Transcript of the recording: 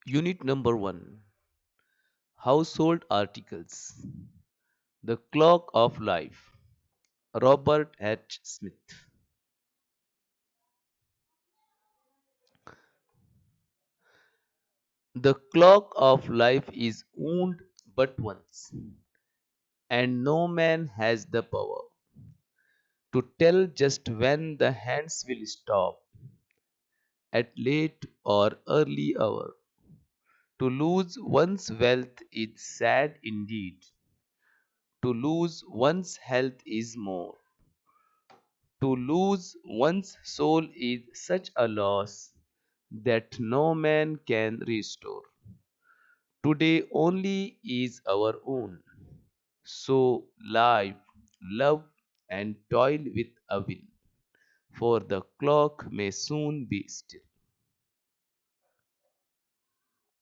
Unit number 1, Household Articles. The Clock of Life. Robert H. Smith. The clock of life is wound but once, and no man has the power to tell just when the hands will stop, at late or early hour. To lose one's wealth is sad indeed. To lose one's health is more. To lose one's soul is such a loss that no man can restore. Today only is our own. So live, love, and toil with a will, for the clock may soon be still.